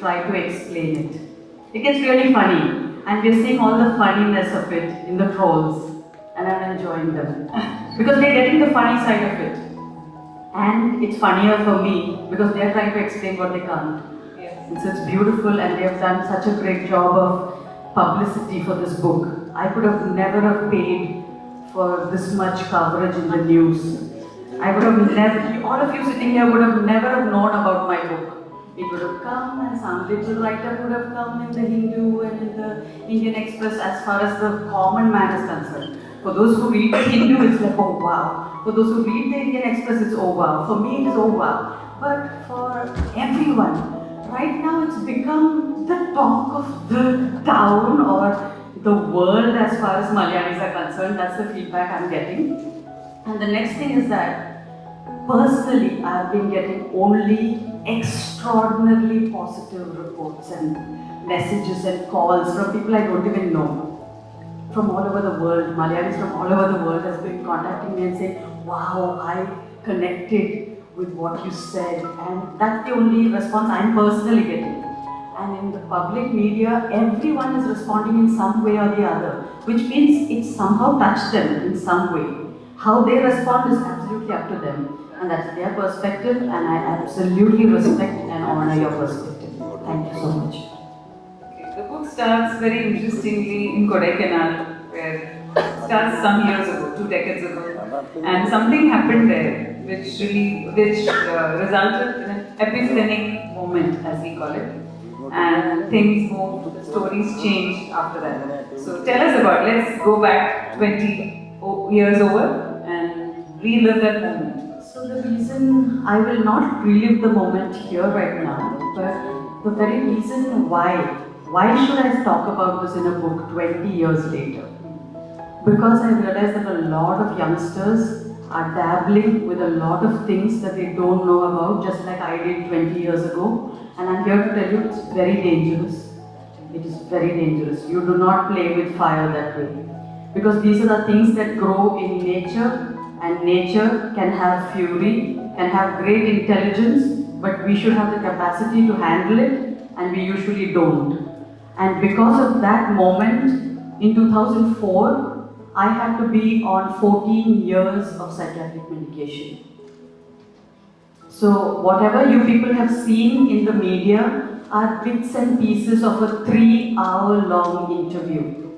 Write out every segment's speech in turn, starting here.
try to explain it. It gets really funny, and we're seeing all the funniness of it in the trolls, and I'm enjoying them. Because they're getting the funny side of it. And it's funnier for me, because they're trying to explain what they can't. Yes. And so it's beautiful, and they have done such a great job of publicity for this book. I could have never have paid for this much coverage in the news. I would have never, all of you sitting here would have never have known about my book. It would have come, and some little writer would have come in the Hindu and in the Indian Express as far as the common man is concerned. For those who read the Hindu, it's like, oh wow. For those who read the Indian Express, it's oh wow. For me, it is oh wow. But for everyone, right now it's become the talk of the town or the world as far as Malayalis are concerned. That's the feedback I'm getting. And the next thing is that personally, I've been getting only extraordinarily positive reports and messages and calls from people I don't even know. From all over the world, Malayalis from all over the world has been contacting me and saying, wow, I connected with what you said. And that's the only response I'm personally getting. And in the public media, everyone is responding in some way or the other, which means it somehow touched them in some way. How they respond is absolutely up to them. And that's their perspective, and I absolutely respect and honor your perspective. Thank you so much. Okay. The book starts very interestingly in Kodaikanal, where it starts some years ago, 2 decades ago, and something happened there which resulted in an epiphanic moment, as we call it, and things moved, the stories changed after that. So tell us about it. Let's go back 20 years over and relive that moment. So the reason, I will not relive the moment here right now, but the very reason why should I talk about this in a book 20 years later? Because I realized that a lot of youngsters are dabbling with a lot of things that they don't know about, just like I did 20 years ago. And I'm here to tell you it's very dangerous. It is very dangerous. You do not play with fire that way. Because these are the things that grow in nature, and nature can have fury, can have great intelligence, but we should have the capacity to handle it, and we usually don't. And because of that moment, in 2004, I had to be on 14 years of psychiatric medication. So whatever you people have seen in the media are bits and pieces of a 3-hour-long interview.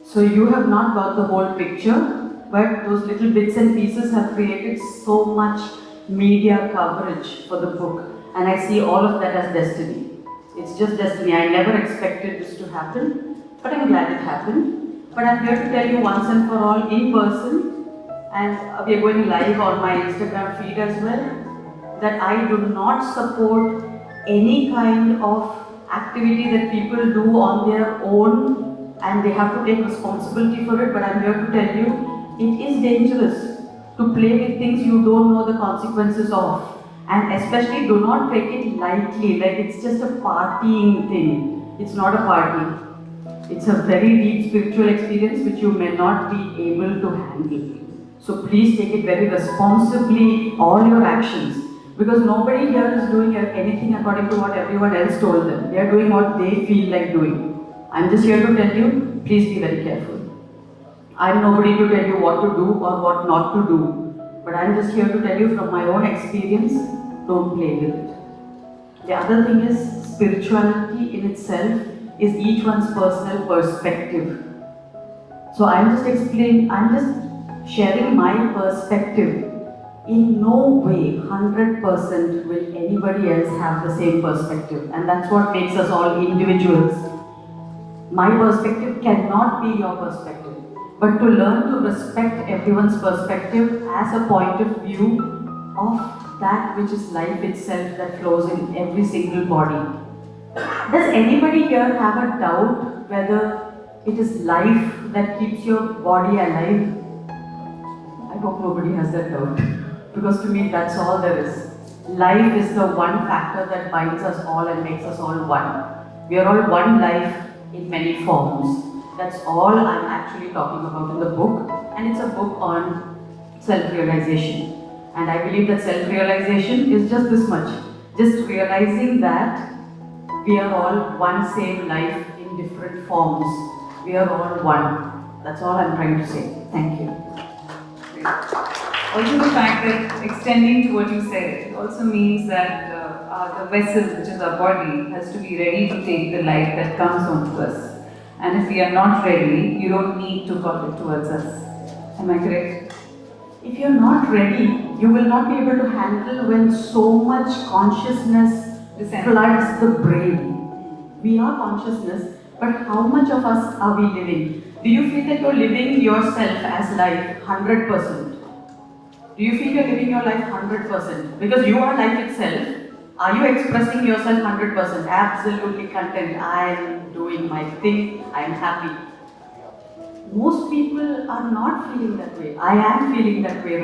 So you have not got the whole picture, but those little bits and pieces have created so much media coverage for the book, and I see all of that as destiny. It's just destiny. I never expected this to happen, but I'm glad it happened. But I'm here to tell you once and for all, in person, and we are going live on my Instagram feed as well, that I do not support any kind of activity that people do on their own, and they have to take responsibility for it. But I'm here to tell you, it is dangerous to play with things you don't know the consequences of, and especially do not take it lightly, like it's just a partying thing. It's not a party. It's a very deep spiritual experience which you may not be able to handle. So please take it very responsibly, all your actions, because nobody here is doing anything according to what everyone else told them. They are doing what they feel like doing. I'm just here to tell you, please be very careful. I'm nobody to tell you what to do or what not to do, but I'm just here to tell you from my own experience, don't play with it. The other thing is, spirituality in itself is each one's personal perspective. So I'm just sharing my perspective. In no way, 100% will anybody else have the same perspective, and that's what makes us all individuals. My perspective cannot be your perspective. But to learn to respect everyone's perspective as a point of view of that which is life itself that flows in every single body. Does anybody here have a doubt whether it is life that keeps your body alive? I hope nobody has that doubt, because to me that's all there is. Life is the one factor that binds us all and makes us all one. We are all one life in many forms. That's all I'm actually talking about in the book, and it's a book on self-realization. And I believe that self-realization is just this much. Just realizing that we are all one same life in different forms. We are all one. That's all I'm trying to say. Thank you. Also the fact that extending to what you said, it also means that the vessel, which is our body, has to be ready to take the light that comes onto us. And if we are not ready, you don't need to call it towards us. Am I correct? If you're not ready, you will not be able to handle when so much consciousness floods the brain. We are consciousness, but how much of us are we living? Do you feel that you're living yourself as life 100%? Do you feel you're living your life 100%? Because you are life itself. Are you expressing yourself 100%? Absolutely content. I am doing my thing. I am happy. Most people are not feeling that way. I am feeling that way right